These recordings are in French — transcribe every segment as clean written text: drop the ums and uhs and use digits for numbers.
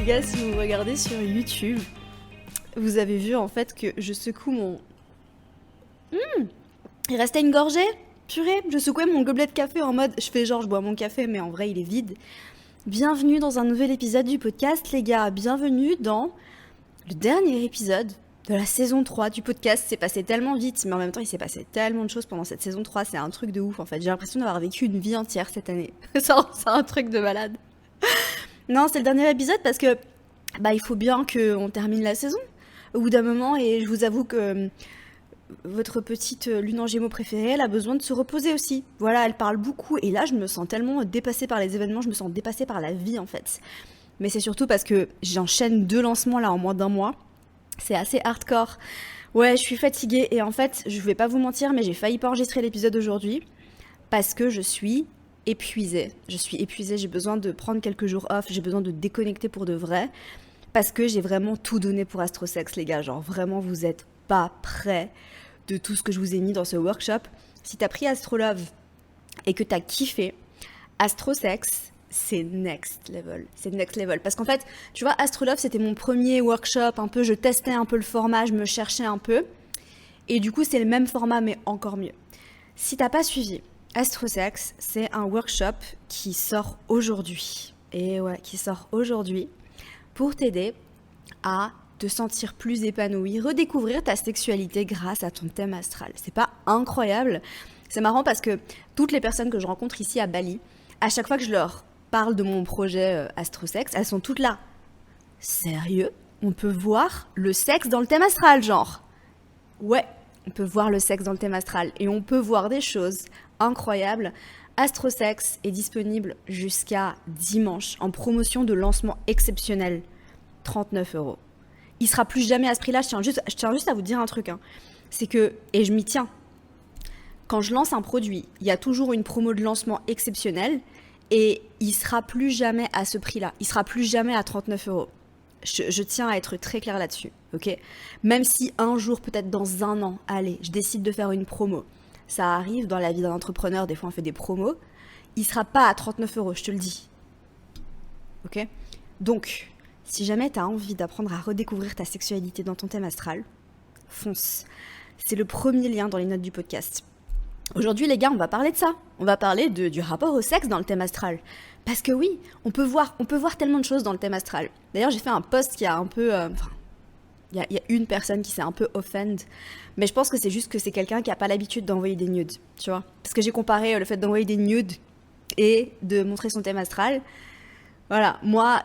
Les gars, si vous regardez sur YouTube, vous avez vu en fait que je secoue mon... Il restait une gorgée. Purée, je secouais mon gobelet de café en mode... Je fais genre, je bois mon café, mais en vrai, il est vide. Bienvenue dans un nouvel épisode du podcast, les gars. Bienvenue dans le dernier épisode de la saison 3 du podcast. C'est passé tellement vite, mais en même temps, il s'est passé tellement de choses pendant cette saison 3. C'est un truc de ouf, en fait. J'ai l'impression d'avoir vécu une vie entière cette année. C'est un truc de malade. Non, c'est le dernier épisode parce que il faut bien qu'on termine la saison au bout d'un moment, et je vous avoue que votre petite lune en gémeaux préférée, elle a besoin de se reposer aussi. Voilà, elle parle beaucoup et là je me sens tellement dépassée par les événements, je me sens dépassée par la vie en fait. Mais c'est surtout parce que j'enchaîne 2 lancements là en moins d'1 mois. C'est assez hardcore. Ouais, je suis fatiguée et en fait, je vais pas vous mentir, mais j'ai failli pas enregistrer l'épisode aujourd'hui parce que je suis épuisée. Je suis épuisée, j'ai besoin de prendre quelques jours off, j'ai besoin de déconnecter pour de vrai. Parce que j'ai vraiment tout donné pour Astrosex, les gars. Genre, vraiment, vous êtes pas prêts de tout ce que je vous ai mis dans ce workshop. Si t'as pris Astrolove et que t'as kiffé, Astrosex, c'est next level. C'est next level. Parce qu'en fait, tu vois, Astrolove, c'était mon premier workshop. Un peu, je testais un peu le format, je me cherchais un peu. Et du coup, c'est le même format, mais encore mieux. Si t'as pas suivi, Astrosex, c'est un workshop qui sort aujourd'hui. Et ouais, qui sort aujourd'hui. Pour t'aider à te sentir plus épanoui, redécouvrir ta sexualité grâce à ton thème astral. C'est pas incroyable? C'est marrant parce que toutes les personnes que je rencontre ici à Bali, à chaque fois que je leur parle de mon projet Astrosex, elles sont toutes là. Sérieux? On peut voir le sexe dans le thème astral, genre? Ouais, on peut voir le sexe dans le thème astral et on peut voir des choses incroyables. Astrosex est disponible jusqu'à dimanche en promotion de lancement exceptionnel, 39 €. Il sera plus jamais à ce prix-là, je tiens juste à vous dire un truc. C'est que, et je m'y tiens, quand je lance un produit, il y a toujours une promo de lancement exceptionnelle et il sera plus jamais à ce prix-là. Il sera plus jamais à 39 €. Je tiens à être très claire là-dessus, ok? Même si un jour, peut-être dans 1 an, allez, je décide de faire une promo. Ça arrive dans la vie d'un entrepreneur, des fois on fait des promos. Il sera pas à 39 €, je te le dis. Ok? Donc, si jamais tu as envie d'apprendre à redécouvrir ta sexualité dans ton thème astral, fonce. C'est le premier lien dans les notes du podcast. Aujourd'hui, les gars, on va parler de ça. On va parler du rapport au sexe dans le thème astral. Parce que oui, on peut voir tellement de choses dans le thème astral. D'ailleurs, j'ai fait un post qui a un peu... Il y a une personne qui s'est un peu offend, mais je pense que c'est juste que c'est quelqu'un qui n'a pas l'habitude d'envoyer des nudes, tu vois. Parce que j'ai comparé le fait d'envoyer des nudes et de montrer son thème astral. Voilà, moi,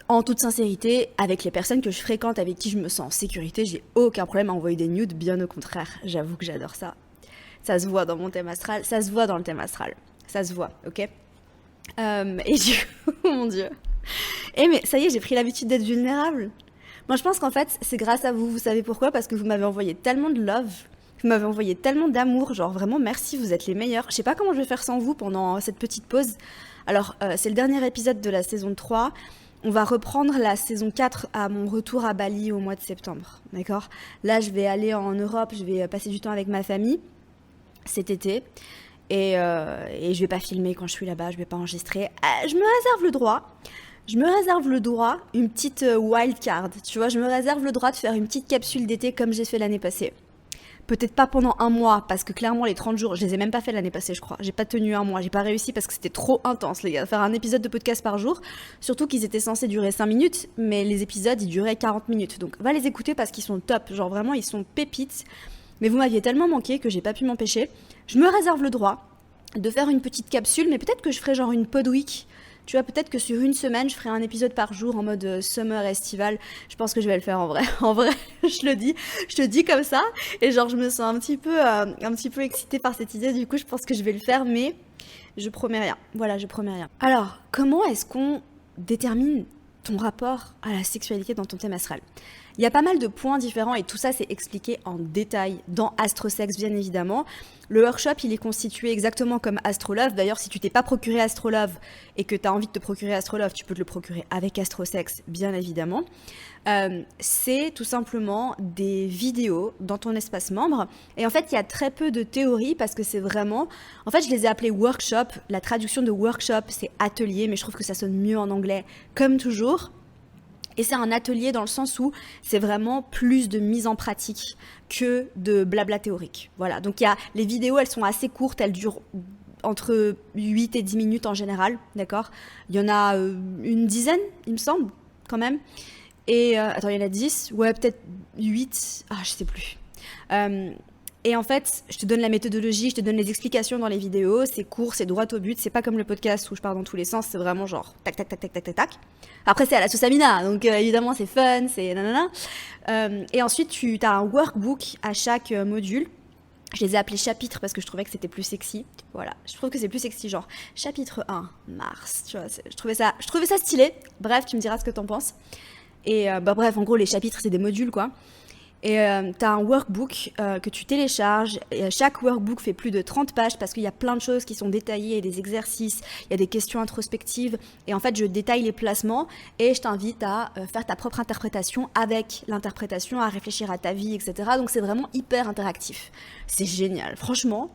en toute sincérité, avec les personnes que je fréquente, avec qui je me sens en sécurité, j'ai aucun problème à envoyer des nudes, bien au contraire. J'avoue que j'adore ça. Ça se voit dans mon thème astral, ça se voit dans le thème astral. Ça se voit, ok? Et du coup, mon Dieu. Mais ça y est, j'ai pris l'habitude d'être vulnérable. Moi, je pense qu'en fait, c'est grâce à vous. Vous savez pourquoi? Parce que vous m'avez envoyé tellement de love, vous m'avez envoyé tellement d'amour. Genre, vraiment, merci, vous êtes les meilleurs. Je sais pas comment je vais faire sans vous pendant cette petite pause. Alors, c'est le dernier épisode de la saison 3. On va reprendre la saison 4 à mon retour à Bali au mois de septembre. D'accord? Là, je vais aller en Europe, je vais passer du temps avec ma famille cet été. Et je vais pas filmer quand je suis là-bas, je vais pas enregistrer. Je me réserve le droit. Une petite wild card, tu vois, je me réserve le droit de faire une petite capsule d'été comme j'ai fait l'année passée. Peut-être pas pendant 1 mois, parce que clairement les 30 jours, je les ai même pas fait l'année passée, je crois. J'ai pas tenu 1 mois, j'ai pas réussi parce que c'était trop intense, les gars. Faire un épisode de podcast par jour, surtout qu'ils étaient censés durer 5 minutes, mais les épisodes, ils duraient 40 minutes. Donc va les écouter parce qu'ils sont top, genre vraiment, ils sont pépites. Mais vous m'aviez tellement manqué que j'ai pas pu m'empêcher. Je me réserve le droit de faire une petite capsule, mais peut-être que je ferai genre une pod week. Tu vois, peut-être que sur 1 semaine, je ferai un épisode par jour en mode summer estival. Je pense que je vais le faire en vrai. En vrai, je te dis comme ça. Et genre, je me sens un petit peu excitée par cette idée. Du coup, je pense que je vais le faire, mais je promets rien. Voilà, je promets rien. Alors, comment est-ce qu'on détermine ton rapport à la sexualité dans ton thème astral? Il y a pas mal de points différents et tout ça c'est expliqué en détail dans Astrosex bien évidemment. Le workshop il est constitué exactement comme Astrolove. D'ailleurs si tu t'es pas procuré Astrolove et que tu as envie de te procurer Astrolove, tu peux te le procurer avec Astrosex bien évidemment. C'est tout simplement des vidéos dans ton espace membre. Et en fait, il y a très peu de théorie parce que c'est vraiment... En fait, je les ai appelés workshop. La traduction de workshop, c'est atelier, mais je trouve que ça sonne mieux en anglais, comme toujours. Et c'est un atelier dans le sens où c'est vraiment plus de mise en pratique que de blabla théorique. Voilà, donc les vidéos, elles sont assez courtes, elles durent entre 8 et 10 minutes en général, d'accord? Il y en a une dizaine, il me semble, quand même. Et attends, il y en a 10, ouais, peut-être 8, je sais plus. Et en fait, je te donne la méthodologie, je te donne les explications dans les vidéos, c'est court, c'est droit au but, c'est pas comme le podcast où je pars dans tous les sens, c'est vraiment genre tac tac tac tac tac tac tac. Après c'est à la sauce Amina, donc évidemment c'est fun, c'est nanana. Et ensuite tu as un workbook à chaque module. Je les ai appelés chapitres parce que je trouvais que c'était plus sexy. Voilà, je trouve que c'est plus sexy, genre chapitre 1, Mars, tu vois, je trouvais ça stylé. Bref, tu me diras ce que t'en penses. Et bref, en gros les chapitres c'est des modules quoi. Et tu as un workbook que tu télécharges. Et chaque workbook fait plus de 30 pages parce qu'il y a plein de choses qui sont détaillées, des exercices, il y a des questions introspectives. Et en fait, je détaille les placements et je t'invite à faire ta propre interprétation avec l'interprétation, à réfléchir à ta vie, etc. Donc c'est vraiment hyper interactif. C'est génial, franchement.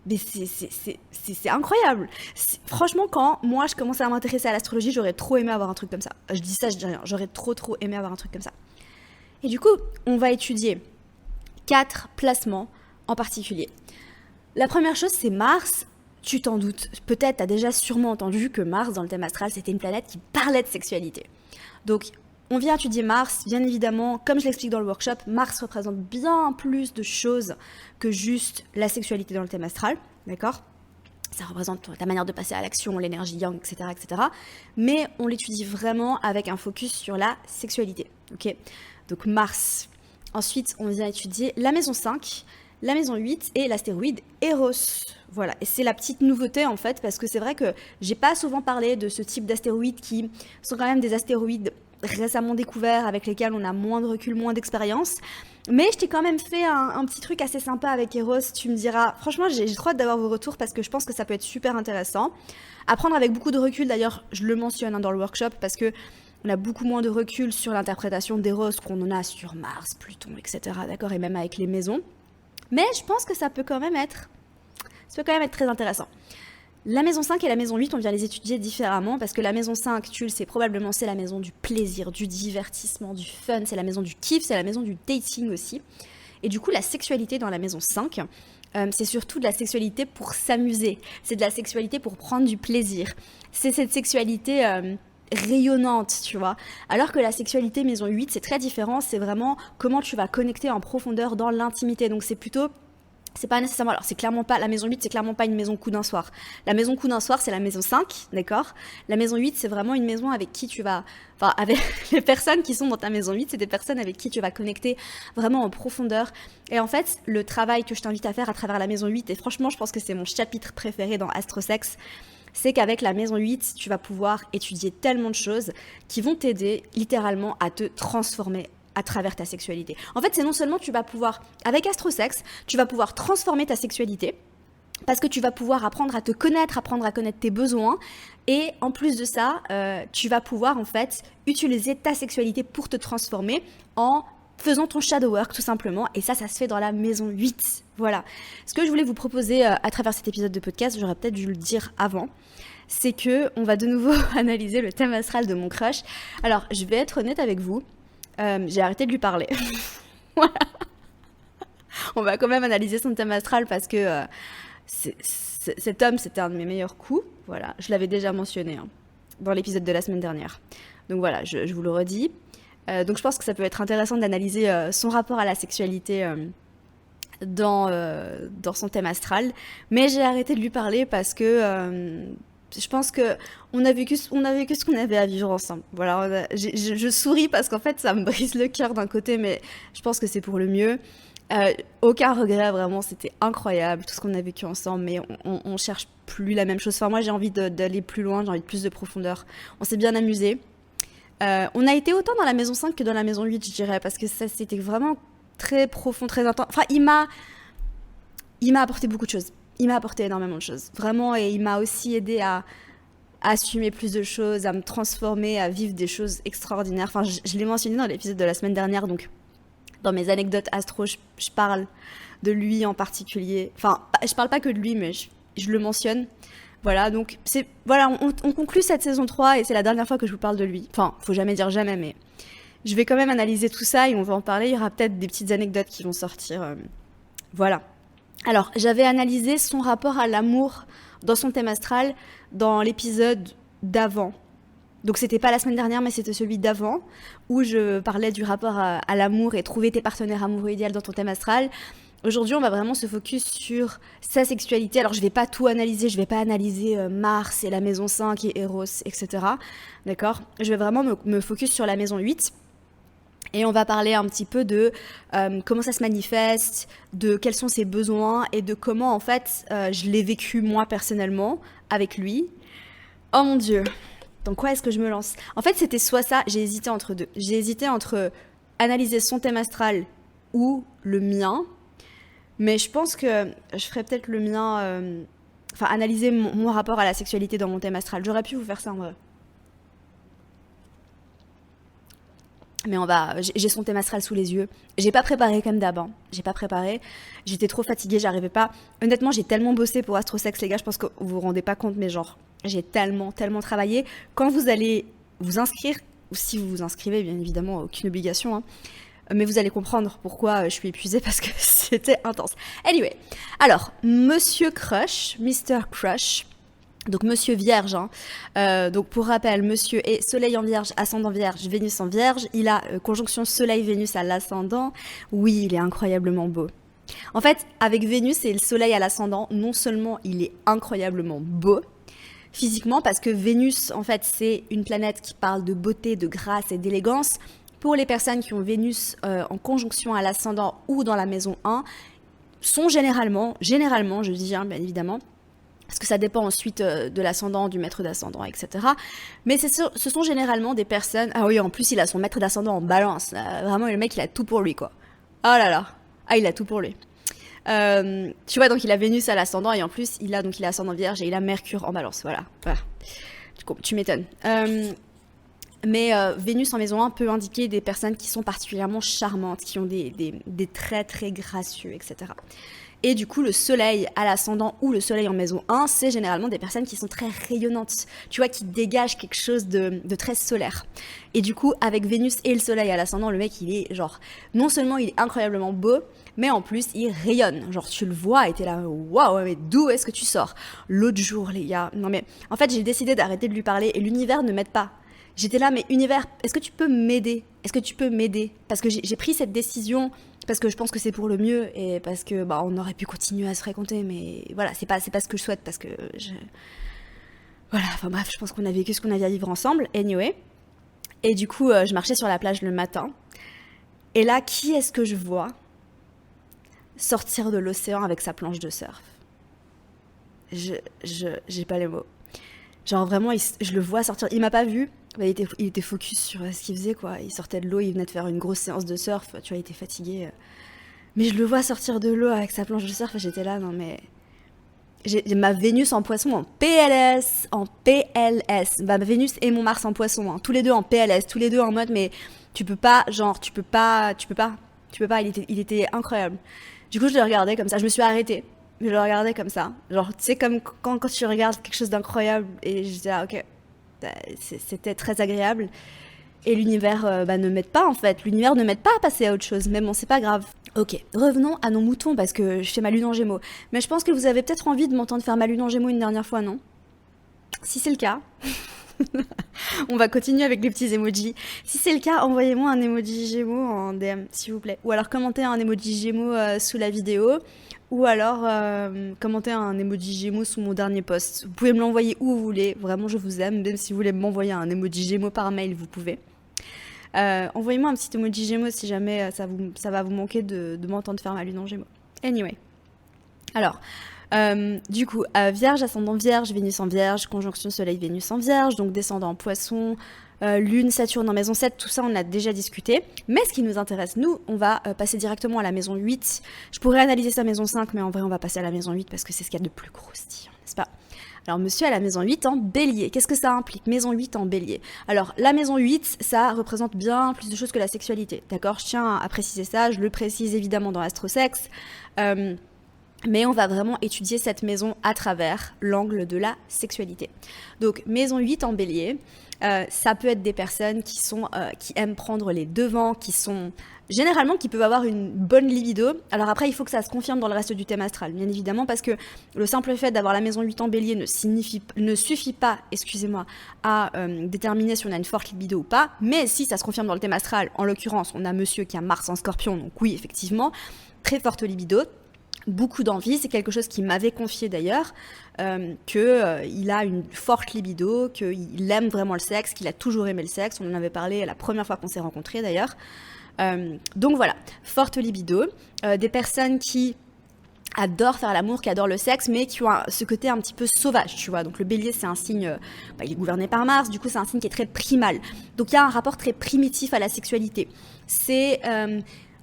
Mais c'est incroyable. Franchement, quand moi je commençais à m'intéresser à l'astrologie, j'aurais trop aimé avoir un truc comme ça. Je dis ça, je dis rien. J'aurais trop aimé avoir un truc comme ça. Et du coup, on va étudier 4 placements en particulier. La première chose, c'est Mars. Tu t'en doutes, peut-être tu as déjà sûrement entendu que Mars, dans le thème astral, c'était une planète qui parlait de sexualité. Donc, on vient étudier Mars, bien évidemment, comme je l'explique dans le workshop, Mars représente bien plus de choses que juste la sexualité dans le thème astral, d'accord ? Ça représente ta manière de passer à l'action, l'énergie yang, etc., etc. Mais on l'étudie vraiment avec un focus sur la sexualité, ok ? Donc Mars. Ensuite, on vient étudier la maison 5, la maison 8 et l'astéroïde Eros. Voilà, et c'est la petite nouveauté en fait, parce que c'est vrai que j'ai pas souvent parlé de ce type d'astéroïdes qui sont quand même des astéroïdes récemment découverts, avec lesquels on a moins de recul, moins d'expérience. Mais je t'ai quand même fait un petit truc assez sympa avec Eros, tu me diras. Franchement, j'ai trop hâte d'avoir vos retours parce que je pense que ça peut être super intéressant. À prendre avec beaucoup de recul, d'ailleurs, je le mentionne dans le workshop, parce que on a beaucoup moins de recul sur l'interprétation d'Eros qu'on en a sur Mars, Pluton, etc. D'accord, et même avec les maisons. Mais je pense que ça peut quand même être très intéressant. La maison 5 et la maison 8, on vient les étudier différemment parce que la maison 5, tu le sais probablement, c'est la maison du plaisir, du divertissement, du fun, c'est la maison du kiff, c'est la maison du dating aussi. Et du coup, la sexualité dans la maison 5, c'est surtout de la sexualité pour s'amuser, c'est de la sexualité pour prendre du plaisir. C'est cette sexualité rayonnante, tu vois. Alors que la sexualité maison 8, c'est très différent, c'est vraiment comment tu vas connecter en profondeur dans l'intimité. Donc c'est pas nécessairement, alors c'est clairement pas, la maison 8 c'est clairement pas une maison coup d'un soir. La maison coup d'un soir c'est la maison 5, d'accord ? La maison 8 c'est vraiment une maison avec qui tu vas, avec les personnes qui sont dans ta maison 8, c'est des personnes avec qui tu vas connecter vraiment en profondeur. Et en fait, le travail que je t'invite à faire à travers la maison 8, et franchement je pense que c'est mon chapitre préféré dans Astrosex, c'est qu'avec la maison 8, tu vas pouvoir étudier tellement de choses qui vont t'aider littéralement à te transformer à travers ta sexualité. En fait, c'est non seulement tu vas pouvoir, avec Astrosex, tu vas pouvoir transformer ta sexualité, parce que tu vas pouvoir apprendre à te connaître, apprendre à connaître tes besoins, et en plus de ça, tu vas pouvoir en fait utiliser ta sexualité pour te transformer en faisant ton shadow work tout simplement, et ça se fait dans la maison 8. Voilà. Ce que je voulais vous proposer à travers cet épisode de podcast, j'aurais peut-être dû le dire avant, c'est que on va de nouveau analyser le thème astral de mon crush. Alors, je vais être honnête avec vous, j'ai arrêté de lui parler. Voilà. On va quand même analyser son thème astral parce que cet homme, c'était un de mes meilleurs coups. Voilà, je l'avais déjà mentionné dans l'épisode de la semaine dernière. Donc voilà, je vous le redis. Donc je pense que ça peut être intéressant d'analyser son rapport à la sexualité dans son thème astral. Mais j'ai arrêté de lui parler parce que je pense qu'on a vécu ce qu'on avait à vivre ensemble. Voilà, je souris parce qu'en fait ça me brise le cœur d'un côté, mais je pense que c'est pour le mieux. Aucun regret, vraiment, c'était incroyable tout ce qu'on a vécu ensemble, mais on cherche plus la même chose. Enfin, moi j'ai envie d'aller plus loin, j'ai envie de plus de profondeur. On s'est bien amusé. On a été autant dans la maison 5 que dans la maison 8, je dirais, parce que ça c'était vraiment très profond, très intense. Enfin, il m'a apporté beaucoup de choses. Il m'a apporté énormément de choses, vraiment, et il m'a aussi aidé à assumer plus de choses, à me transformer, à vivre des choses extraordinaires. Enfin, je l'ai mentionné dans l'épisode de la semaine dernière, donc dans mes anecdotes astro, je parle de lui en particulier. Enfin, je parle pas que de lui, mais je le mentionne. Voilà, donc on conclut cette saison 3 et c'est la dernière fois que je vous parle de lui. Enfin, faut jamais dire jamais, mais je vais quand même analyser tout ça et on va en parler. Il y aura peut-être des petites anecdotes qui vont sortir. Voilà. Alors, j'avais analysé son rapport à l'amour dans son thème astral dans l'épisode d'avant. Donc, c'était pas la semaine dernière, mais c'était celui d'avant, où je parlais du rapport à l'amour et trouver tes partenaires amoureux idéaux dans ton thème astral. Aujourd'hui, on va vraiment se focus sur sa sexualité. Alors, je vais pas tout analyser, je vais pas analyser Mars et la maison 5 et Eros, etc. D'accord ? Je vais vraiment me focus sur la maison 8. Et on va parler un petit peu de comment ça se manifeste, de quels sont ses besoins et de comment, en fait, je l'ai vécu moi personnellement avec lui. Oh mon Dieu! Dans quoi est-ce que je me lance? En fait, c'était soit ça, j'ai hésité entre deux. J'ai hésité entre analyser son thème astral ou le mien. Mais je pense que je ferais peut-être le mien... Enfin, analyser mon rapport à la sexualité dans mon thème astral. J'aurais pu vous faire ça en vrai. Mais j'ai son thème astral sous les yeux. J'ai pas préparé comme d'hab. Hein. J'ai pas préparé. J'étais trop fatiguée, j'arrivais pas. Honnêtement, j'ai tellement bossé pour Astrosex, les gars. Je pense que vous vous rendez pas compte, mais genre, j'ai tellement travaillé. Quand vous allez vous inscrire, ou si vous vous inscrivez, bien évidemment, aucune obligation, hein, mais vous allez comprendre pourquoi je suis épuisée parce que c'était intense. Anyway, alors, Monsieur Crush, Mr. Crush, donc Monsieur Vierge, hein. Donc pour rappel, Monsieur est Soleil en Vierge, Ascendant Vierge, Vénus en Vierge. Il a conjonction Soleil-Vénus à l'ascendant. Oui, il est incroyablement beau. En fait, avec Vénus et le Soleil à l'ascendant, non seulement il est incroyablement beau, physiquement, parce que Vénus, en fait, c'est une planète qui parle de beauté, de grâce et d'élégance. Pour les personnes qui ont Vénus en conjonction à l'ascendant ou dans la maison 1, sont généralement, je dis bien évidemment, parce que ça dépend ensuite de l'ascendant, du maître d'ascendant, etc. Mais ce sont généralement des personnes... Ah oui, en plus, il a son maître d'ascendant en balance. Vraiment, le mec, il a tout pour lui, quoi. Oh là là. Ah, il a tout pour lui. Tu vois, donc il a Vénus à l'ascendant, et en plus, il a ascendant Vierge, et il a Mercure en balance. Voilà. Tu m'étonnes. Mais Vénus en maison 1 peut indiquer des personnes qui sont particulièrement charmantes, qui ont des traits très gracieux, etc. Et du coup, le soleil à l'ascendant ou le soleil en maison 1, c'est généralement des personnes qui sont très rayonnantes, tu vois, qui dégagent quelque chose de très solaire. Et du coup, avec Vénus et le soleil à l'ascendant, le mec, il est genre, non seulement il est incroyablement beau, mais en plus, il rayonne. Genre, tu le vois et t'es là, waouh, mais d'où est-ce que tu sors? L'autre jour, les gars, non mais, en fait, j'ai décidé d'arrêter de lui parler et l'univers ne m'aide pas. J'étais là, mais univers, est-ce que tu peux m'aider? Est-ce que tu peux m'aider? Parce que j'ai pris cette décision, parce que je pense que c'est pour le mieux, et parce que on aurait pu continuer à se fréquenter, mais voilà, c'est pas ce que je souhaite, parce que voilà, enfin bref, je pense qu'on a vécu ce qu'on avait à vivre ensemble, anyway. Et du coup, je marchais sur la plage le matin, et là, qui est-ce que je vois sortir de l'océan avec sa planche de surf? J'ai pas les mots. Genre vraiment, je le vois sortir, il m'a pas vu. Il était focus sur ce qu'il faisait, quoi. Il sortait de l'eau, il venait de faire une grosse séance de surf, tu vois, il était fatigué. Mais je le vois sortir de l'eau avec sa planche de surf et j'étais là, non mais... J'ai ma Vénus en poisson en PLS, ma Vénus et mon Mars en poisson, hein. Tous les deux en PLS, tous les deux en mode, mais tu peux pas, il était incroyable. Du coup, je le regardais comme ça, je me suis arrêtée. Je le regardais comme ça. Genre, tu sais, comme quand tu regardes quelque chose d'incroyable et je disais, ah, ok, c'était très agréable. Et l'univers ne m'aide pas en fait. L'univers ne m'aide pas à passer à autre chose. Mais bon, c'est pas grave. Ok, revenons à nos moutons parce que je fais ma lune en Gémeaux. Mais je pense que vous avez peut-être envie de m'entendre faire ma lune en Gémeaux une dernière fois, non? Si c'est le cas, on va continuer avec les petits emojis. Si c'est le cas, envoyez-moi un emoji Gémeaux en DM, s'il vous plaît. Ou alors commentez un emoji Gémeaux sous la vidéo. Ou alors commentez un emoji Gémeaux sous mon dernier post. Vous pouvez me l'envoyer où vous voulez. Vraiment, je vous aime. Même si vous voulez m'envoyer un emoji Gémeaux par mail, vous pouvez. Envoyez-moi un petit emoji Gémeaux si jamais ça va vous manquer de m'entendre faire ma lune en Gémeaux. Anyway. Alors, du coup, Vierge, ascendant Vierge, Vénus en Vierge, conjonction Soleil-Vénus en Vierge, donc descendant en Poisson, Lune, Saturne en maison 7, tout ça on a déjà discuté. Mais ce qui nous intéresse, nous, on va passer directement à la maison 8. Je pourrais analyser sa maison 5, mais en vrai on va passer à la maison 8 parce que c'est ce qu'il y a de plus croustillant, n'est-ce pas? Alors monsieur à la maison 8 en Bélier, qu'est-ce que ça implique? Maison 8 en Bélier. Alors la maison 8, ça représente bien plus de choses que la sexualité, d'accord? Je tiens à préciser ça, je le précise évidemment dans l'astrosex. Mais on va vraiment étudier cette maison à travers l'angle de la sexualité. Donc maison 8 en bélier, ça peut être des personnes qui aiment prendre les devants, qui peuvent avoir une bonne libido. Alors après, il faut que ça se confirme dans le reste du thème astral, bien évidemment, parce que le simple fait d'avoir la maison 8 en bélier ne suffit pas, à déterminer si on a une forte libido ou pas. Mais si ça se confirme dans le thème astral, en l'occurrence, on a monsieur qui a Mars en Scorpion, donc oui, effectivement, très forte libido. Beaucoup d'envie, c'est quelque chose qu'il m'avait confié d'ailleurs, qu'il a une forte libido, qu'il aime vraiment le sexe, qu'il a toujours aimé le sexe, on en avait parlé la première fois qu'on s'est rencontrés d'ailleurs. Donc voilà, forte libido, des personnes qui adorent faire l'amour, qui adorent le sexe, mais qui ont ce côté un petit peu sauvage, tu vois. Donc le bélier, c'est un signe, il est gouverné par Mars, du coup c'est un signe qui est très primal. Donc il y a un rapport très primitif à la sexualité.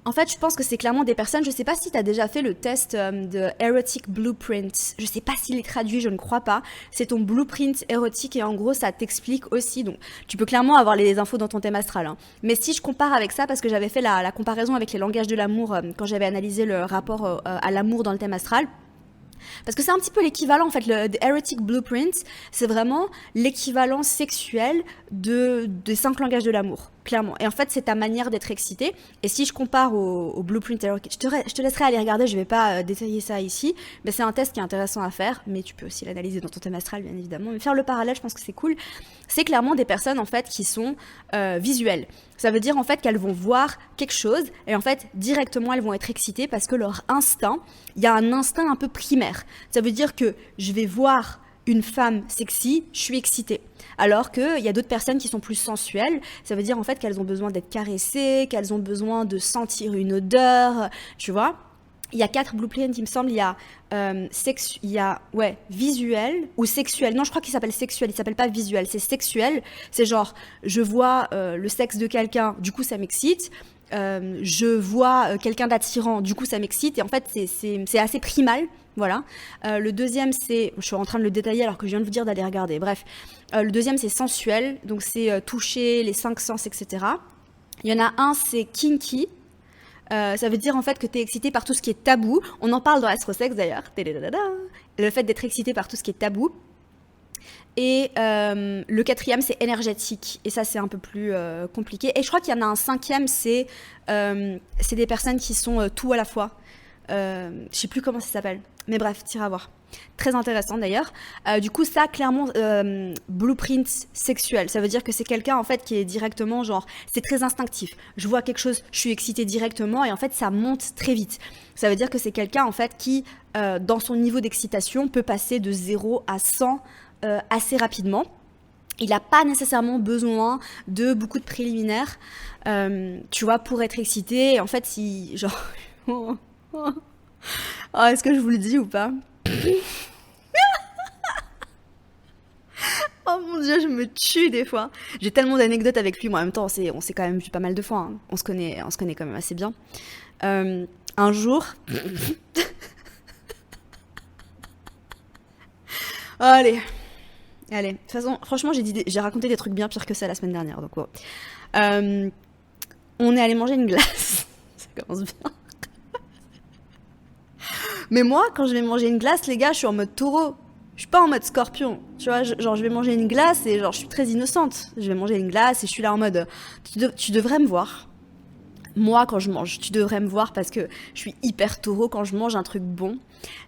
En fait, je pense que c'est clairement des personnes, je sais pas si tu as déjà fait le test de Erotic Blueprint, je sais pas s'il est traduit, je ne crois pas, c'est ton blueprint érotique et en gros ça t'explique aussi, donc tu peux clairement avoir les infos dans ton thème astral, hein. Mais si je compare avec ça, parce que j'avais fait la comparaison avec les langages de l'amour quand j'avais analysé le rapport à l'amour dans le thème astral, parce que c'est un petit peu l'équivalent, en fait, le Erotic Blueprint, c'est vraiment l'équivalent sexuel des 5 langages de l'amour, clairement. Et en fait, c'est ta manière d'être excité. Et si je compare au Blueprint Erotic, je te laisserai aller regarder, je ne vais pas détailler ça ici, mais c'est un test qui est intéressant à faire, mais tu peux aussi l'analyser dans ton thème astral, bien évidemment. Mais faire le parallèle, je pense que c'est cool. C'est clairement des personnes, en fait, qui sont visuelles. Ça veut dire en fait qu'elles vont voir quelque chose et en fait directement elles vont être excitées parce que leur instinct, il y a un instinct un peu primaire. Ça veut dire que je vais voir une femme sexy, je suis excitée. Alors qu'il y a d'autres personnes qui sont plus sensuelles, ça veut dire en fait qu'elles ont besoin d'être caressées, qu'elles ont besoin de sentir une odeur, tu vois. Il y a 4 blueprints, il me semble. Il y a visuel ou sexuel. Non, je crois qu'il s'appelle sexuel. Il s'appelle pas visuel. C'est sexuel. C'est genre, je vois le sexe de quelqu'un, du coup ça m'excite. Je vois quelqu'un d'attirant, du coup ça m'excite. Et en fait, c'est assez primal. Voilà. Le deuxième, je suis en train de le détailler alors que je viens de vous dire d'aller regarder. Bref. Le deuxième, c'est sensuel. Donc c'est toucher, les 5 sens, etc. Il y en a un, c'est kinky. Ça veut dire en fait que tu es excité par tout ce qui est tabou. On en parle dans l'astrosex d'ailleurs. Le fait d'être excité par tout ce qui est tabou. Et le 4e, c'est énergétique. Et ça, c'est un peu plus compliqué. Et je crois qu'il y en a un 5e, c'est des personnes qui sont tout à la fois. Je sais plus comment ça s'appelle. Mais bref, t'iras voir. Très intéressant d'ailleurs. Du coup, ça, clairement, blueprint sexuel. Ça veut dire que c'est quelqu'un, en fait, qui est directement, genre, c'est très instinctif. Je vois quelque chose, je suis excitée directement et en fait, ça monte très vite. Ça veut dire que c'est quelqu'un, en fait, qui, dans son niveau d'excitation, peut passer de 0 à 100 assez rapidement. Il n'a pas nécessairement besoin de beaucoup de préliminaires, tu vois, pour être excité. Et en fait, si, genre... Oh, est-ce que je vous le dis ou pas? Oh mon dieu, je me tue des fois. J'ai tellement d'anecdotes avec lui, moi en même temps, on s'est quand même vu pas mal de fois, hein. On se connaît quand même assez bien. Un jour... Allez. De toute façon, franchement, j'ai raconté des trucs bien pires que ça la semaine dernière, donc bon. On est allé manger une glace. Ça commence bien. Mais moi, quand je vais manger une glace, les gars, je suis en mode taureau. Je suis pas en mode scorpion. Tu vois, genre, je vais manger une glace et genre, je suis très innocente. Je vais manger une glace et je suis là en mode, tu devrais me voir. Moi, quand je mange, tu devrais me voir parce que je suis hyper taureau. Quand je mange un truc bon,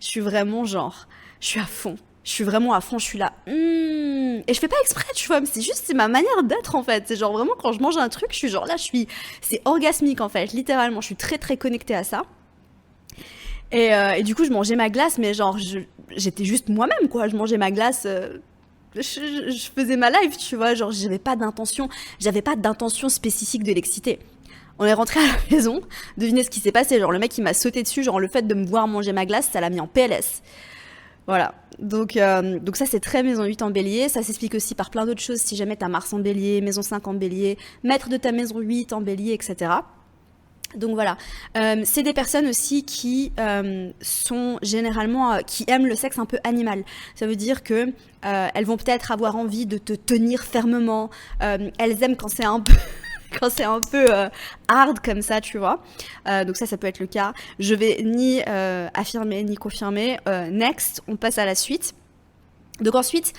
je suis vraiment genre, je suis à fond. Je suis vraiment à fond, je suis là. Et je fais pas exprès, tu vois, mais c'est ma manière d'être en fait. C'est genre vraiment quand je mange un truc, je suis genre là, c'est orgasmique en fait, littéralement. Je suis très très connectée à ça. Et du coup, je mangeais ma glace, mais genre, j'étais juste moi-même, quoi. Je mangeais ma glace, je faisais ma life, tu vois. Genre, j'avais pas d'intention spécifique de l'exciter. On est rentré à la maison, devinez ce qui s'est passé. Genre, le mec, il m'a sauté dessus. Genre, le fait de me voir manger ma glace, ça l'a mis en PLS. Voilà. Donc ça, c'est très maison 8 en bélier. Ça s'explique aussi par plein d'autres choses. Si jamais t'as Mars en bélier, maison 5 en bélier, maître de ta maison 8 en bélier, etc. Donc voilà, c'est des personnes aussi qui sont généralement qui aiment le sexe un peu animal. Ça veut dire que elles vont peut-être avoir envie de te tenir fermement. Elles aiment quand c'est un peu quand c'est un peu hard comme ça, tu vois. Donc ça peut être le cas. Je vais ni affirmer ni confirmer. Next, on passe à la suite. Donc ensuite,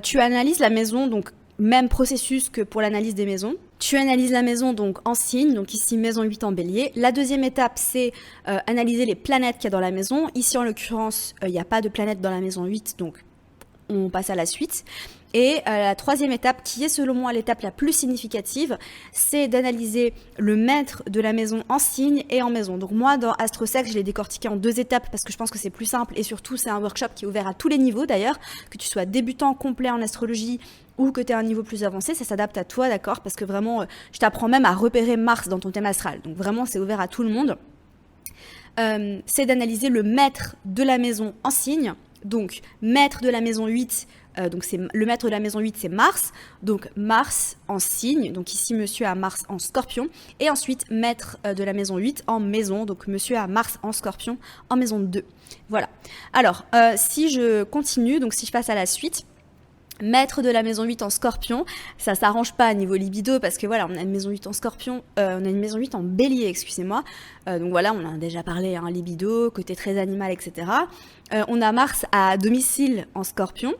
tu analyses la maison, donc même processus que pour l'analyse des maisons. Tu analyses la maison donc en signe, donc ici maison 8 en bélier. La deuxième étape, c'est analyser les planètes qu'il y a dans la maison. Ici en l'occurrence, il n'y a pas de planète dans la maison 8, donc on passe à la suite. Et la troisième étape, qui est selon moi l'étape la plus significative, c'est d'analyser le maître de la maison en signe et en maison. Donc moi, dans AstroSex, je l'ai décortiqué en 2 étapes parce que je pense que c'est plus simple et surtout, c'est un workshop qui est ouvert à tous les niveaux d'ailleurs, que tu sois débutant, complet en astrologie ou que tu aies un niveau plus avancé, ça s'adapte à toi, d'accord? Parce que vraiment, je t'apprends même à repérer Mars dans ton thème astral. Donc vraiment, c'est ouvert à tout le monde. C'est d'analyser le maître de la maison en signe. Donc, maître de la maison 8, donc c'est le maître de la maison 8, c'est Mars. Donc, Mars en signe. Donc, ici, monsieur a Mars en scorpion. Et ensuite, maître de la maison 8 en maison. Donc, monsieur a Mars en scorpion en maison 2. Voilà. Alors, si je continue, donc si je passe à la suite, maître de la maison 8 en scorpion, ça s'arrange pas à niveau libido parce que voilà, on a une maison 8 en scorpion, on a une maison 8 en bélier, excusez-moi. Donc voilà, on en a déjà parlé, hein, libido, côté très animal, etc. On a Mars à domicile en scorpion.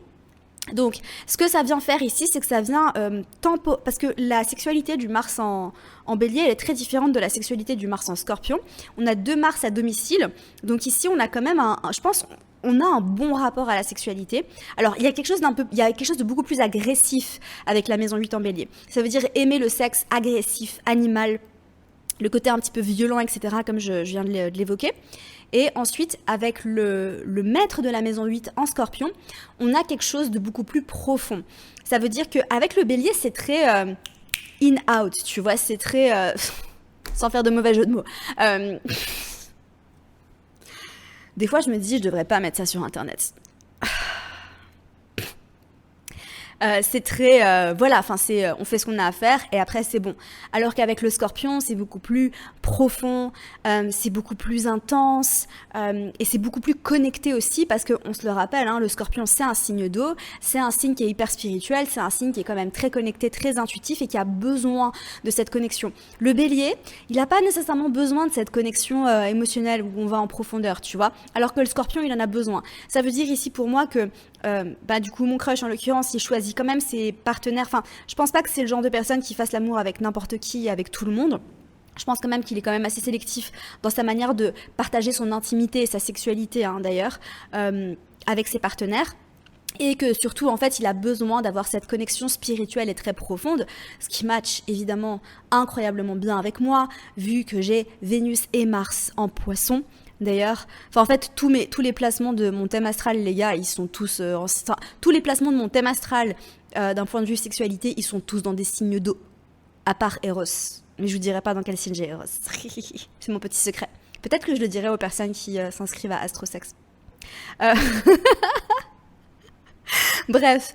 Donc, ce que ça vient faire ici, c'est que ça vient parce que la sexualité du Mars en bélier, elle est très différente de la sexualité du Mars en scorpion. On a 2 Mars à domicile, donc ici, on a quand même je pense, on a un bon rapport à la sexualité. Alors, il y a quelque chose de beaucoup plus agressif avec la maison 8 en bélier. Ça veut dire aimer le sexe agressif, animal, le côté un petit peu violent, etc., comme je viens de l'évoquer. Et ensuite, avec le maître de la maison 8 en scorpion, on a quelque chose de beaucoup plus profond. Ça veut dire qu'avec le bélier, c'est très in-out, tu vois, c'est très... sans faire de mauvais jeu de mots. Des fois, je me dis, je devrais pas mettre ça sur Internet. C'est très... voilà, enfin, on fait ce qu'on a à faire et après, c'est bon. Alors qu'avec le scorpion, c'est beaucoup plus profond, c'est beaucoup plus intense et c'est beaucoup plus connecté aussi parce qu'on se le rappelle, hein, le scorpion, c'est un signe d'eau, c'est un signe qui est hyper spirituel, c'est un signe qui est quand même très connecté, très intuitif et qui a besoin de cette connexion. Le bélier, il n'a pas nécessairement besoin de cette connexion émotionnelle où on va en profondeur, tu vois, alors que le scorpion, il en a besoin. Ça veut dire ici pour moi que du coup, mon crush, en l'occurrence, il choisit quand même ses partenaires. Enfin, je pense pas que c'est le genre de personne qui fasse l'amour avec n'importe qui, avec tout le monde. Je pense quand même qu'il est quand même assez sélectif dans sa manière de partager son intimité et sa sexualité, hein, d'ailleurs, avec ses partenaires. Et que surtout, en fait, il a besoin d'avoir cette connexion spirituelle et très profonde, ce qui match évidemment incroyablement bien avec moi, vu que j'ai Vénus et Mars en Poisson. D'ailleurs, en fait, tous les placements de mon thème astral, les gars, ils sont tous... tous les placements de mon thème astral, d'un point de vue sexualité, ils sont tous dans des signes d'eau, à part Eros. Mais je vous dirai pas dans quel signe j'ai Eros. C'est mon petit secret. Peut-être que je le dirai aux personnes qui s'inscrivent à AstroSex. Bref.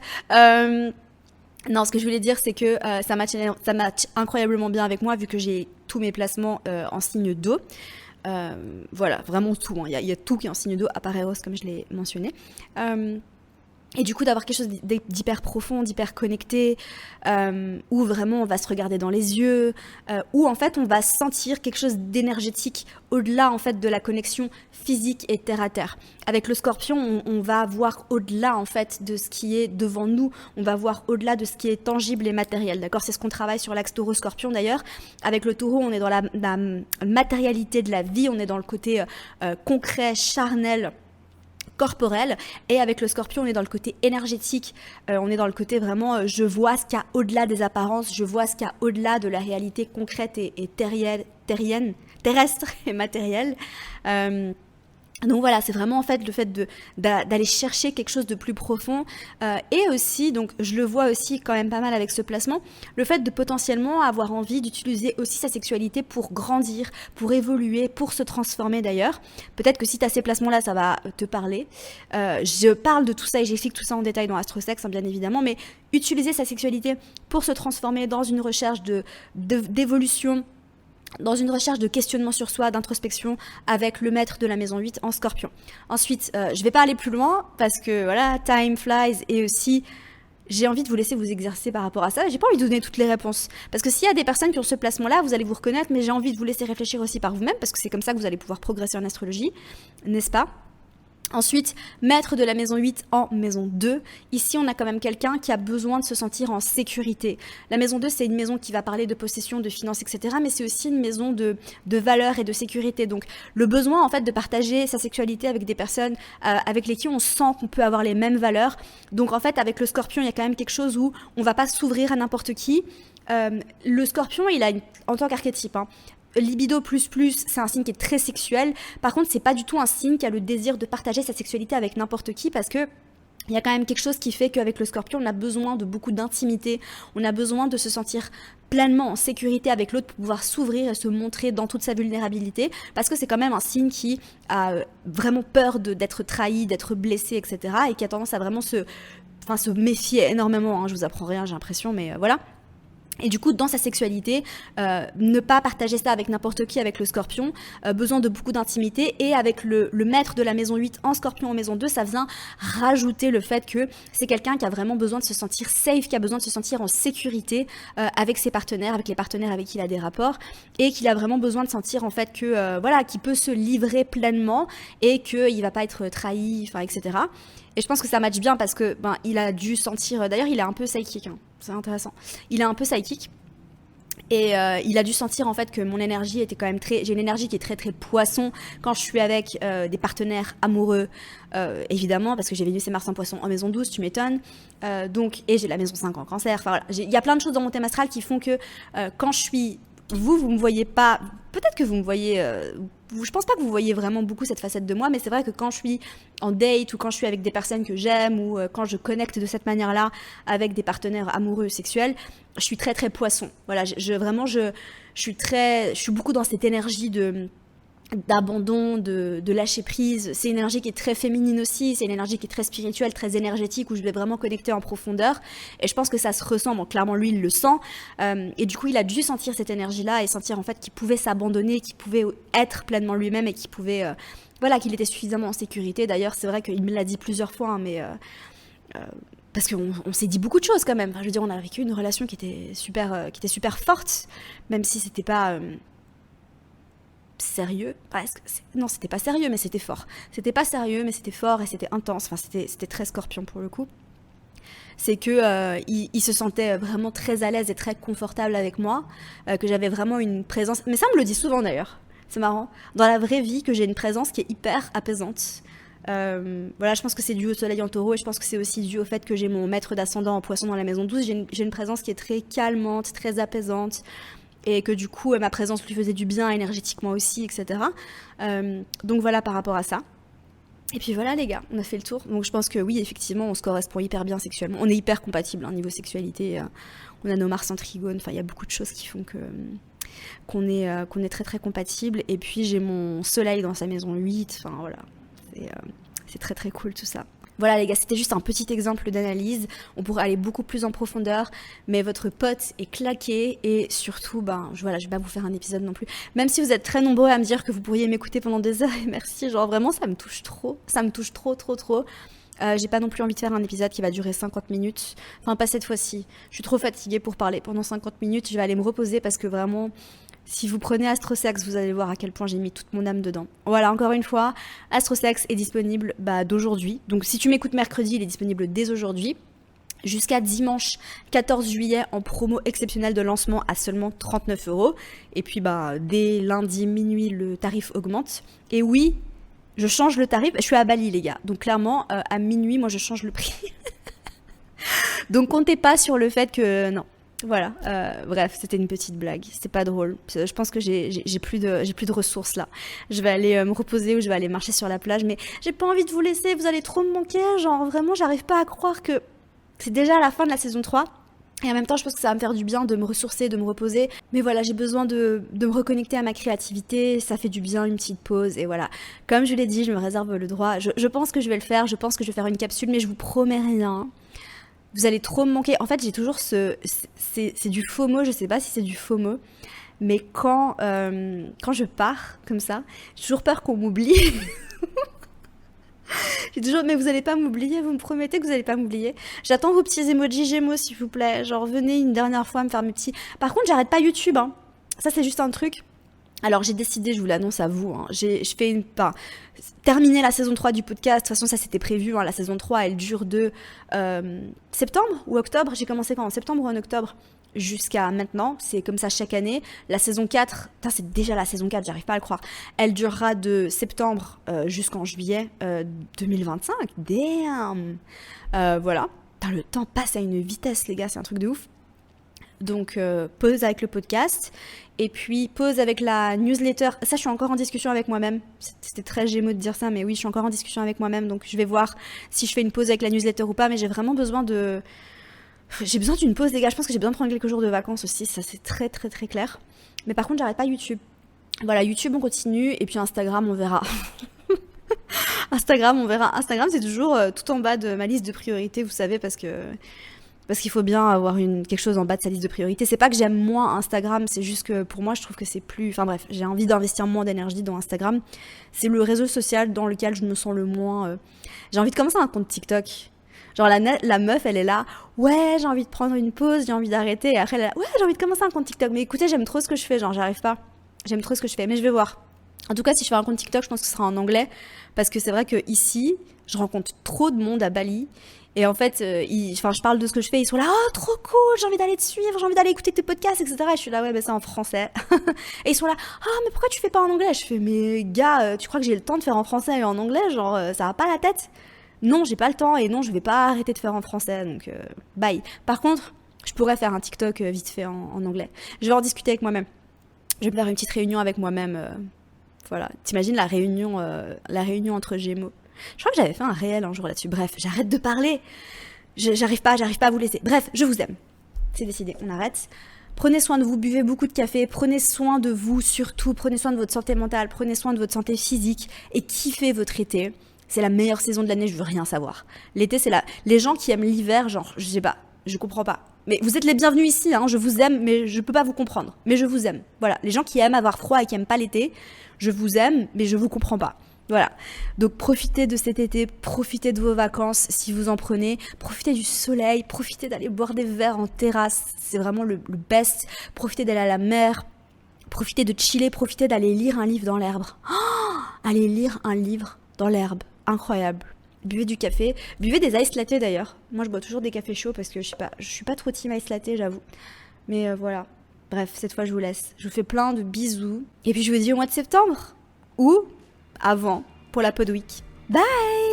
Non, ce que je voulais dire, c'est que ça match incroyablement bien avec moi, vu que j'ai tous mes placements en signe d'eau. Voilà, vraiment tout. Il y a tout qui est en signe d'eau, à part Eros, comme je l'ai mentionné. Et du coup, d'avoir quelque chose d'hyper profond, d'hyper connecté, où vraiment on va se regarder dans les yeux, où en fait on va sentir quelque chose d'énergétique au-delà en fait de la connexion physique et terre à terre. Avec le scorpion, on va voir au-delà en fait de ce qui est devant nous, on va voir au-delà de ce qui est tangible et matériel, d'accord? C'est ce qu'on travaille sur l'axe taureau-scorpion d'ailleurs. Avec le taureau, on est dans la matérialité de la vie, on est dans le côté concret, charnel, corporel, et avec le scorpion on est dans le côté énergétique, on est dans le côté vraiment je vois ce qu'il y a au-delà des apparences, je vois ce qu'il y a au-delà de la réalité concrète et terrienne, terrestre et matérielle. Donc voilà, c'est vraiment en fait le fait d'aller chercher quelque chose de plus profond et aussi, donc je le vois aussi quand même pas mal avec ce placement, le fait de potentiellement avoir envie d'utiliser aussi sa sexualité pour grandir, pour évoluer, pour se transformer d'ailleurs. Peut-être que si tu as ces placements-là, ça va te parler. Je parle de tout ça et j'explique tout ça en détail dans AstroSex, hein, bien évidemment, mais utiliser sa sexualité pour se transformer dans une recherche d'évolution, dans une recherche de questionnement sur soi, d'introspection avec le maître de la maison 8 en scorpion. Ensuite, je vais pas aller plus loin parce que voilà, time flies et aussi j'ai envie de vous laisser vous exercer par rapport à ça. J'ai pas envie de donner toutes les réponses. Parce que s'il y a des personnes qui ont ce placement-là, vous allez vous reconnaître, mais j'ai envie de vous laisser réfléchir aussi par vous-même, parce que c'est comme ça que vous allez pouvoir progresser en astrologie, n'est-ce pas ? Ensuite, maître de la maison 8 en maison 2. Ici, on a quand même quelqu'un qui a besoin de se sentir en sécurité. La maison 2, c'est une maison qui va parler de possession, de finances, etc. Mais c'est aussi une maison de valeurs et de sécurité. Donc, le besoin, en fait, de partager sa sexualité avec des personnes avec lesquelles on sent qu'on peut avoir les mêmes valeurs. Donc, en fait, avec le scorpion, il y a quand même quelque chose où on va pas s'ouvrir à n'importe qui. Le scorpion, il a en tant qu'archétype, libido plus, c'est un signe qui est très sexuel. Par contre, c'est pas du tout un signe qui a le désir de partager sa sexualité avec n'importe qui, parce que il y a quand même quelque chose qui fait qu'avec le scorpion, on a besoin de beaucoup d'intimité, on a besoin de se sentir pleinement en sécurité avec l'autre pour pouvoir s'ouvrir et se montrer dans toute sa vulnérabilité, parce que c'est quand même un signe qui a vraiment peur d'être trahi, d'être blessé, etc. et qui a tendance à vraiment se méfier énormément. Je vous apprends rien, j'ai l'impression, mais voilà. Et du coup, dans sa sexualité, ne pas partager ça avec n'importe qui, avec le scorpion, besoin de beaucoup d'intimité. Et avec le maître de la maison 8 en scorpion en maison 2, ça vient rajouter le fait que c'est quelqu'un qui a vraiment besoin de se sentir safe, qui a besoin de se sentir en sécurité avec ses partenaires, avec les partenaires avec qui il a des rapports, et qu'il a vraiment besoin de sentir en fait que qu'il peut se livrer pleinement et qu'il va pas être trahi, etc. Et je pense que ça match bien parce que il a dû sentir. D'ailleurs, il est un peu psychique. C'est intéressant. Il est un peu psychique. Et il a dû sentir en fait que mon énergie était quand même très... J'ai une énergie qui est très très poisson quand je suis avec des partenaires amoureux, évidemment, parce que j'ai Vénus et Mars en poisson en maison 12, tu m'étonnes. Et j'ai la maison 5 en cancer. Enfin voilà, il y a plein de choses dans mon thème astral qui font que quand je suis... Vous me voyez pas... Peut-être que vous me voyez... je pense pas que vous voyez vraiment beaucoup cette facette de moi, mais c'est vrai que quand je suis en date ou quand je suis avec des personnes que j'aime ou quand je connecte de cette manière-là avec des partenaires amoureux sexuels, je suis très très poisson. Voilà, je suis beaucoup dans cette énergie d'abandon, de lâcher prise. C'est une énergie qui est très féminine aussi, c'est une énergie qui est très spirituelle, très énergétique, où je vais vraiment connecter en profondeur. Et je pense que ça se ressent, clairement lui il le sent. Et du coup il a dû sentir cette énergie-là et sentir en fait qu'il pouvait s'abandonner, qu'il pouvait être pleinement lui-même et qu'il pouvait... qu'il était suffisamment en sécurité. D'ailleurs c'est vrai qu'il me l'a dit plusieurs fois, mais... parce qu'on s'est dit beaucoup de choses quand même. Enfin, je veux dire, on a vécu une relation qui était super forte, même si c'était pas... sérieux, presque. Non, c'était pas sérieux, mais c'était fort. C'était pas sérieux, mais c'était fort et c'était intense. Enfin, c'était très scorpion pour le coup. C'est que il se sentait vraiment très à l'aise et très confortable avec moi, que j'avais vraiment une présence. Mais ça, on me le dit souvent d'ailleurs. C'est marrant. Dans la vraie vie, que j'ai une présence qui est hyper apaisante. Je pense que c'est dû au soleil en taureau et je pense que c'est aussi dû au fait que j'ai mon maître d'ascendant en poisson dans la maison 12. J'ai une présence qui est très calmante, très apaisante. Et que du coup ma présence lui faisait du bien énergétiquement aussi, etc. Donc voilà par rapport à ça. Et puis voilà les gars, on a fait le tour. Donc je pense que oui, effectivement, on se correspond hyper bien sexuellement. On est hyper compatibles niveau sexualité. On a nos Mars en trigone, enfin il y a beaucoup de choses qui font qu'on est très très compatibles. Et puis j'ai mon soleil dans sa maison 8, enfin voilà. C'est très très cool tout ça. Voilà les gars, c'était juste un petit exemple d'analyse. On pourrait aller beaucoup plus en profondeur, mais votre pote est claqué et surtout, je vais pas vous faire un épisode non plus. Même si vous êtes très nombreux à me dire que vous pourriez m'écouter pendant des heures, et merci, vraiment ça me touche trop. Ça me touche trop. J'ai pas non plus envie de faire un épisode qui va durer 50 minutes. Enfin, pas cette fois-ci. Je suis trop fatiguée pour parler pendant 50 minutes. Je vais aller me reposer parce que vraiment... Si vous prenez Astrosex, vous allez voir à quel point j'ai mis toute mon âme dedans. Voilà, encore une fois, Astrosex est disponible d'aujourd'hui. Donc si tu m'écoutes mercredi, il est disponible dès aujourd'hui. Jusqu'à dimanche 14 juillet en promo exceptionnelle de lancement à seulement 39 €. Et puis dès lundi minuit, le tarif augmente. Et oui, je change le tarif. Je suis à Bali les gars. Donc clairement, à minuit, moi je change le prix. Donc comptez pas sur le fait que... Non. Voilà, bref, c'était une petite blague, c'était pas drôle. Je pense que j'ai plus de ressources là. Je vais aller me reposer ou je vais aller marcher sur la plage, mais j'ai pas envie de vous laisser, vous allez trop me manquer. Vraiment, j'arrive pas à croire que c'est déjà la fin de la saison 3. Et en même temps, je pense que ça va me faire du bien de me ressourcer, de me reposer. Mais voilà, j'ai besoin de me reconnecter à ma créativité. Ça fait du bien, une petite pause. Et voilà, comme je l'ai dit, je me réserve le droit. Je pense que je vais le faire. Je pense que je vais faire une capsule, mais je vous promets rien. Vous allez trop me manquer. En fait, j'ai toujours c'est du FOMO. Je sais pas si c'est du FOMO. Mais quand je pars comme ça, j'ai toujours peur qu'on m'oublie. J'ai toujours, mais vous allez pas m'oublier, vous me promettez que vous allez pas m'oublier. J'attends vos petits emojis Gémeaux, s'il vous plaît. Genre, venez une dernière fois me faire mes petits. Par contre, j'arrête pas YouTube, hein. Ça, c'est juste un truc. Alors, j'ai décidé, je vous l'annonce à vous, hein, je fais terminer la saison 3 du podcast. De toute façon, ça c'était prévu, hein, la saison 3, elle dure de septembre ou octobre. J'ai commencé quand, en septembre ou en octobre jusqu'à maintenant. C'est comme ça chaque année. La saison 4, c'est déjà la saison 4, j'arrive pas à le croire. Elle durera de septembre jusqu'en juillet 2025. Damn. Voilà. Putain, le temps passe à une vitesse, les gars, c'est un truc de ouf. Donc, pause avec le podcast. Et puis, pause avec la newsletter. Ça, je suis encore en discussion avec moi-même. C'était très Gémeaux de dire ça, mais oui, je suis encore en discussion avec moi-même. Donc, je vais voir si je fais une pause avec la newsletter ou pas. Mais j'ai vraiment besoin de... J'ai besoin d'une pause, les gars. Je pense que j'ai besoin de prendre quelques jours de vacances aussi. Ça, c'est très, très, très clair. Mais par contre, j'arrête pas YouTube. Voilà, YouTube, on continue. Et puis Instagram, on verra. Instagram, on verra. Instagram, c'est toujours tout en bas de ma liste de priorités, vous savez, parce qu'il faut bien avoir quelque chose en bas de sa liste de priorités. C'est pas que j'aime moins Instagram, c'est juste que pour moi, je trouve que c'est plus... Enfin bref, j'ai envie d'investir moins d'énergie dans Instagram. C'est le réseau social dans lequel je me sens le moins... J'ai envie de commencer un compte TikTok. Genre la meuf, elle est là, ouais, j'ai envie de prendre une pause, j'ai envie d'arrêter. Et après, elle est là, ouais, j'ai envie de commencer un compte TikTok. Mais écoutez, j'aime trop ce que je fais, genre j'arrive pas. J'aime trop ce que je fais, mais je vais voir. En tout cas, si je fais un compte TikTok, je pense que ce sera en anglais. Parce que c'est vrai que ici, je rencontre trop de monde à Bali. Et en fait, je parle de ce que je fais, ils sont là, oh, trop cool, j'ai envie d'aller te suivre, j'ai envie d'aller écouter tes podcasts, etc. Et je suis là, ouais, c'est en français. Et ils sont là, ah, mais pourquoi tu fais pas en anglais? Je fais, mais gars, tu crois que j'ai le temps de faire en français et en anglais? Genre, ça va pas la tête? Non, j'ai pas le temps et non, je vais pas arrêter de faire en français, donc bye. Par contre, je pourrais faire un TikTok vite fait en anglais. Je vais en discuter avec moi-même. Je vais me faire une petite réunion avec moi-même. Voilà. T'imagines la réunion entre Gémeaux? Je crois que j'avais fait un réel un jour là-dessus. Bref, j'arrête de parler. J'arrive pas à vous laisser. Bref, je vous aime. C'est décidé, on arrête. Prenez soin de vous, buvez beaucoup de café, prenez soin de vous surtout, prenez soin de votre santé mentale, prenez soin de votre santé physique et kiffez votre été. C'est la meilleure saison de l'année, je veux rien savoir. L'été, c'est les gens qui aiment l'hiver, genre, je sais pas, je comprends pas. Mais vous êtes les bienvenus ici, hein, je vous aime, mais je peux pas vous comprendre. Mais je vous aime. Voilà, les gens qui aiment avoir froid et qui aiment pas l'été, je vous aime, mais je vous comprends pas. Voilà. Donc profitez de cet été, profitez de vos vacances si vous en prenez, profitez du soleil, profitez d'aller boire des verres en terrasse, c'est vraiment le best. Profitez d'aller à la mer, profitez de chiller, profitez d'aller lire un livre dans l'herbe. Oh, allez lire un livre dans l'herbe, incroyable. Buvez du café, buvez des ice latte d'ailleurs. Moi je bois toujours des cafés chauds parce que je suis pas trop team ice latte, j'avoue. Mais voilà. Bref, cette fois je vous laisse. Je vous fais plein de bisous et puis je vous dis au mois de septembre ou avant pour la Pod Week. Bye!